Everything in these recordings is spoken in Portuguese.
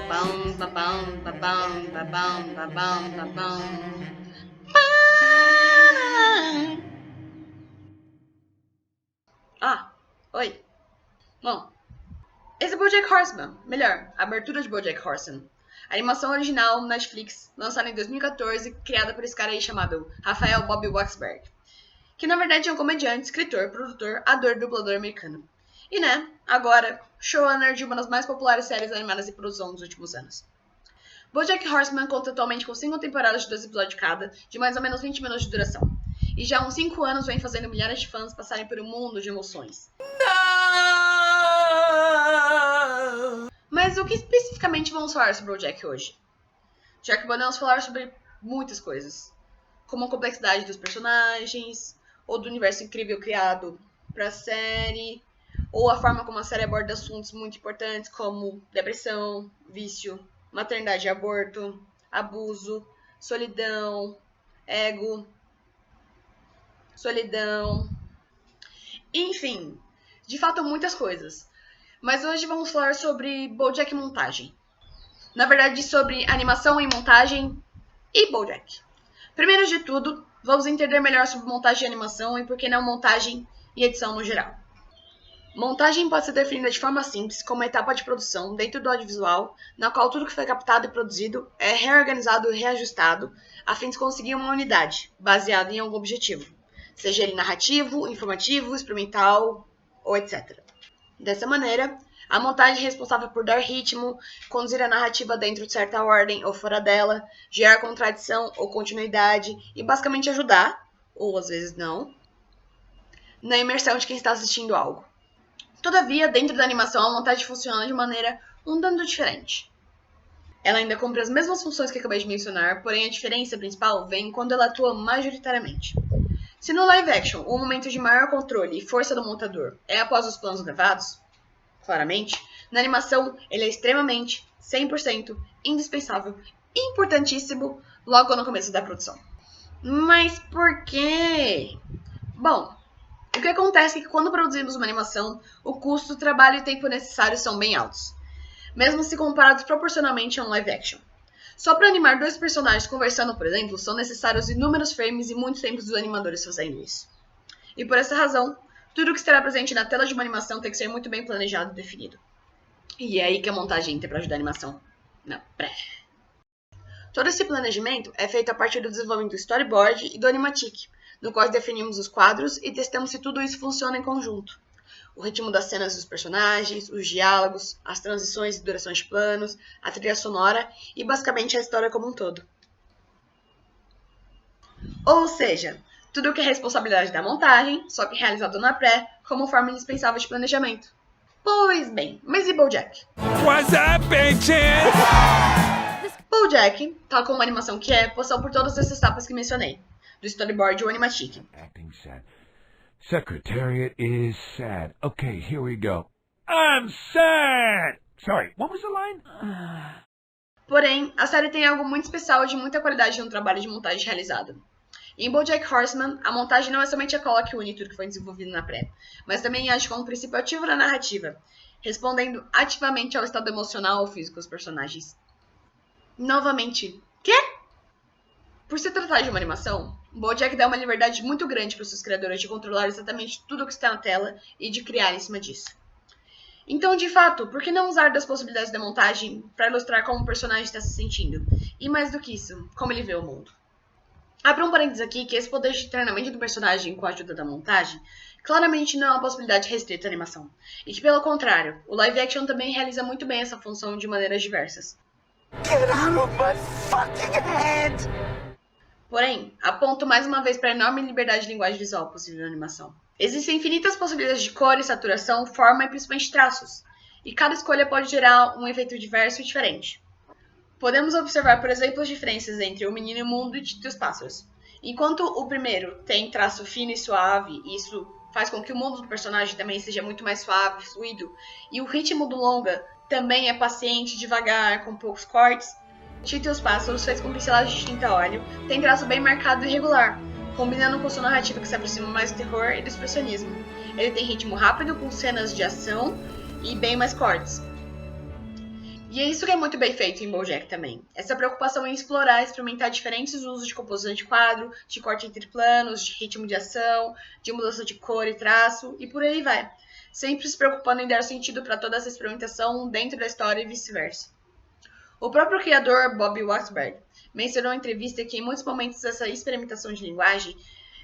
Babam, babam, babam, babam, babam, babam. Ah, oi. Bom, esse é BoJack Horseman, melhor, a abertura de BoJack Horseman. Animação original Netflix, lançada em 2014, criada por esse cara aí chamado Rafael Bob Waksberg, que na verdade é um comediante, escritor, produtor, ator e dublador americano. E agora, showrunner de uma das mais populares séries animadas em produção dos últimos anos. BoJack Horseman conta atualmente com 5 temporadas de 2 episódios cada, de mais ou menos 20 minutos de duração. E já há uns 5 anos vem fazendo milhares de fãs passarem por um mundo de emoções. Não! Mas o que especificamente vamos falar sobre BoJack hoje? Já que podemos falar sobre muitas coisas, como a complexidade dos personagens, ou do universo incrível criado para a série, ou a forma como a série aborda assuntos muito importantes como depressão, vício, maternidade e aborto, abuso, solidão, ego, enfim, de fato muitas coisas. Mas hoje vamos falar sobre BoJack montagem. Na verdade, sobre animação e montagem e BoJack. Primeiro de tudo, vamos entender melhor sobre montagem e animação e por que não montagem e edição no geral. Montagem pode ser definida de forma simples como uma etapa de produção dentro do audiovisual, na qual tudo que foi captado e produzido é reorganizado e reajustado a fim de conseguir uma unidade, baseada em algum objetivo, seja ele narrativo, informativo, experimental ou etc. Dessa maneira, a montagem é responsável por dar ritmo, conduzir a narrativa dentro de certa ordem ou fora dela, gerar contradição ou continuidade e basicamente ajudar, ou às vezes não, na imersão de quem está assistindo algo. Todavia, dentro da animação, a montagem funciona de maneira um tanto diferente. Ela ainda cumpre as mesmas funções que acabei de mencionar, porém a diferença principal vem quando ela atua majoritariamente. Se no live action o momento de maior controle e força do montador é após os planos gravados, claramente, na animação ele é extremamente, 100%, indispensável e importantíssimo logo no começo da produção. Mas por quê? Bom, o que acontece é que quando produzimos uma animação, o custo, trabalho e tempo necessários são bem altos, mesmo se comparados proporcionalmente a um live action. Só para animar 2 personagens conversando, por exemplo, são necessários inúmeros frames e muito tempo dos animadores fazendo isso. E por essa razão, tudo que estará presente na tela de uma animação tem que ser muito bem planejado e definido. E é aí que a montagem entra para ajudar a animação. Na pré. Todo esse planejamento é feito a partir do desenvolvimento do storyboard e do animatic, no qual definimos os quadros e testamos se tudo isso funciona em conjunto. O ritmo das cenas dos personagens, os diálogos, as transições e durações de planos, a trilha sonora e basicamente a história como um todo. Ou seja, tudo o que é responsabilidade da montagem, só que realizado na pré, como forma indispensável de planejamento. Pois bem, mas e BoJack? What's up, bitches? BoJack, tal como a animação que é, passou por todas essas etapas que mencionei, do storyboard ao animatic. Acting sad. Secretariat is sad. Okay, here we go. I'm sad! Sorry, what was the line? Porém, a série tem algo muito especial e de muita qualidade no trabalho de montagem realizado. Em BoJack Horseman, a montagem não é somente a cola que une tudo que foi desenvolvido na pré, mas também age como um princípio ativo na narrativa, respondendo ativamente ao estado emocional ou físico dos personagens. Novamente, quê? Por se tratar de uma animação, BoJack dá uma liberdade muito grande para os seus criadores de controlar exatamente tudo o que está na tela e de criar em cima disso. Então, de fato, por que não usar das possibilidades da montagem para ilustrar como o personagem está se sentindo? E mais do que isso, como ele vê o mundo. Abro um parênteses aqui que esse poder de treinamento do personagem com a ajuda da montagem claramente não é uma possibilidade restrita à animação. E que, pelo contrário, o live action também realiza muito bem essa função de maneiras diversas. Get out of my fucking head! Porém, aponto mais uma vez para a enorme liberdade de linguagem visual possível na animação. Existem infinitas possibilidades de cor, saturação, forma e principalmente traços, e cada escolha pode gerar um efeito diverso e diferente. Podemos observar, por exemplo, as diferenças entre O Menino e o Mundo e Tito e os Pássaros. Enquanto o primeiro tem traço fino e suave, e isso faz com que o mundo do personagem também seja muito mais suave, fluido, e o ritmo do longa também é paciente, devagar, com poucos cortes, Tito e os Pássaros, feito com pincelagem de tinta a óleo, tem traço bem marcado e regular, combinando com sua narrativa que se aproxima mais do terror e do expressionismo. Ele tem ritmo rápido, com cenas de ação e bem mais cortes. E é isso que é muito bem feito em BoJack também. Essa preocupação em explorar e experimentar diferentes usos de composição de quadro, de corte entre planos, de ritmo de ação, de mudança de cor e traço, e por aí vai. Sempre se preocupando em dar sentido para toda essa experimentação dentro da história e vice-versa. O próprio criador, Bob Waksberg, mencionou em entrevista que em muitos momentos essa experimentação de linguagem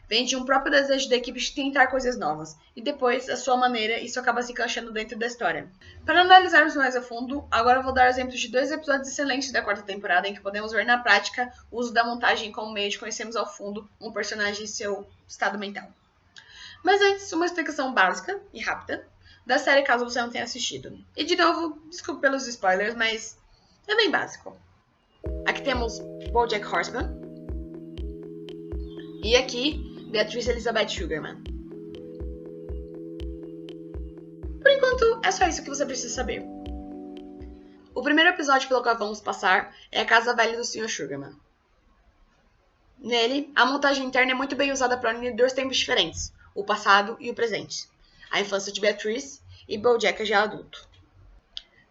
vem de um próprio desejo da equipe de tentar coisas novas, e depois, à sua maneira, isso acaba se encaixando dentro da história. Para analisarmos mais a fundo, agora eu vou dar exemplos de 2 episódios excelentes da 4ª temporada em que podemos ver na prática o uso da montagem como meio de conhecermos ao fundo um personagem e seu estado mental. Mas antes, uma explicação básica e rápida da série caso você não tenha assistido. E de novo, desculpe pelos spoilers, mas é bem básico. Aqui temos BoJack Horseman e aqui Beatrice Elizabeth Sugarman. Por enquanto, é só isso que você precisa saber. O primeiro episódio pelo qual vamos passar é a Casa Velha do Sr. Sugarman. Nele, a montagem interna é muito bem usada para unir 2 tempos diferentes, o passado e o presente, a infância de Beatrice e BoJack já adulto.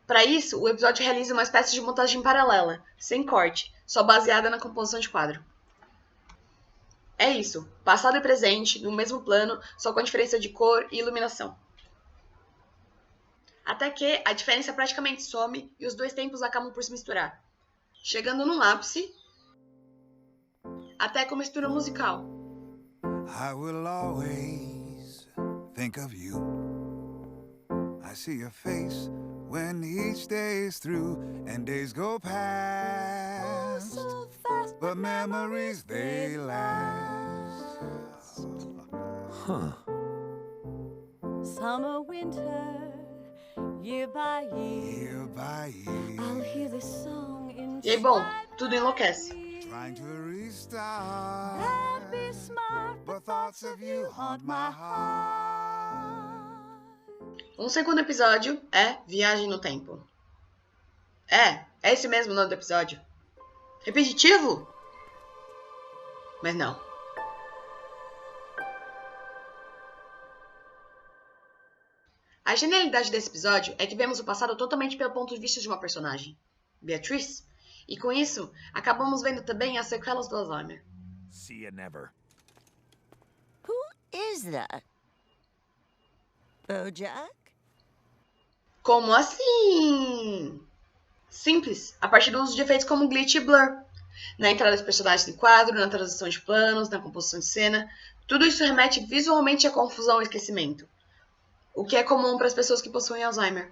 Para isso, o episódio realiza uma espécie de montagem paralela, sem corte, só baseada na composição de quadro. É isso, passado e presente, no mesmo plano, só com a diferença de cor e iluminação. Até que a diferença praticamente some e os 2 tempos acabam por se misturar, chegando num ápice até com mistura musical. I will always think of you. I see your face when each day is through and days go past. So fast, But memories they last. Huh. Summer, winter, year by year, Year by I'll hear year, this song in E aí, bom, tudo enlouquece. trying to restart. And be smart, But thoughts of you haunt my heart. Um segundo episódio é Viagem no Tempo. É esse mesmo o nome do episódio. Repetitivo? Mas não. A genialidade desse episódio é que vemos o passado totalmente pelo ponto de vista de uma personagem, Beatrice, e com isso, acabamos vendo também as sequelas do Alzheimer. See you never. Who is that? BoJack? Como assim? Simples, a partir do uso de efeitos como glitch e blur. Na entrada dos personagens em quadro, na transição de planos, na composição de cena, tudo isso remete visualmente à confusão e esquecimento, o que é comum para as pessoas que possuem Alzheimer.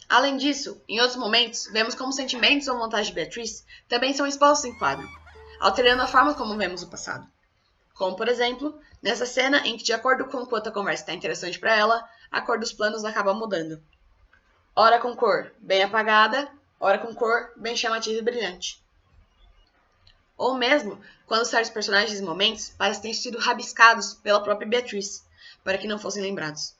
Além disso, em outros momentos, vemos como sentimentos ou vontades de Beatrice também são expostos em quadro, alterando a forma como vemos o passado. Como, por exemplo, nessa cena em que, de acordo com o quanto a conversa está interessante para ela, a cor dos planos acaba mudando. Ora com cor bem apagada, ora com cor bem chamativa e brilhante. Ou mesmo, quando certos personagens e momentos parecem ter sido rabiscados pela própria Beatrice, para que não fossem lembrados.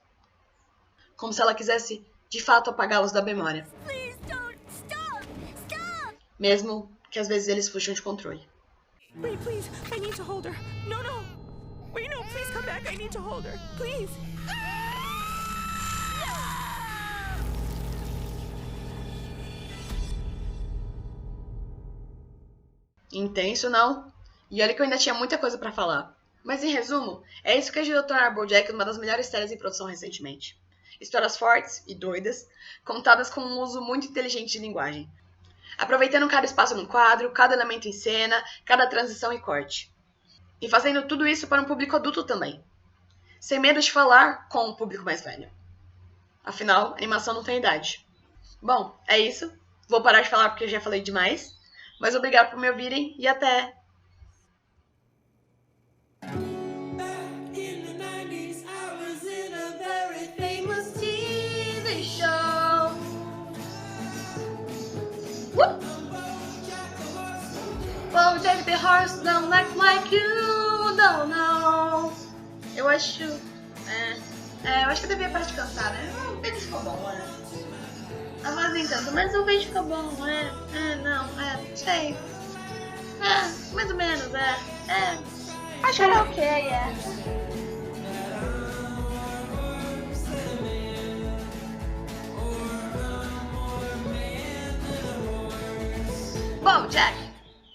Como se ela quisesse, de fato, apagá-los da memória. Please don't stop! Stop! Mesmo que às vezes eles fujam de controle. Wait, please. I need to hold her. No, no. Wait, no. Please come back. I need to hold her. Please. Intenso, não? E olha que eu ainda tinha muita coisa pra falar. Mas em resumo, é isso que ajudou a tornar BoJack uma das melhores séries em produção recentemente. Histórias fortes e doidas, contadas com um uso muito inteligente de linguagem, aproveitando cada espaço no quadro, cada elemento em cena, cada transição e corte. E fazendo tudo isso para um público adulto também, sem medo de falar com o público mais velho. Afinal, a animação não tem idade. Bom, é isso. Vou parar de falar porque eu já falei demais. Mas obrigado por me ouvirem e até! In the 90s, I was in a very famous TV show. BoJack the horse don't act like you don't know. Eu acho... eu acho que eu devia parar de cantar, né? O vídeo ficou bom, né? A voz nem tanto, mas o vídeo ficou bom, sei. Mais ou menos, Acho que era ok, BoJack.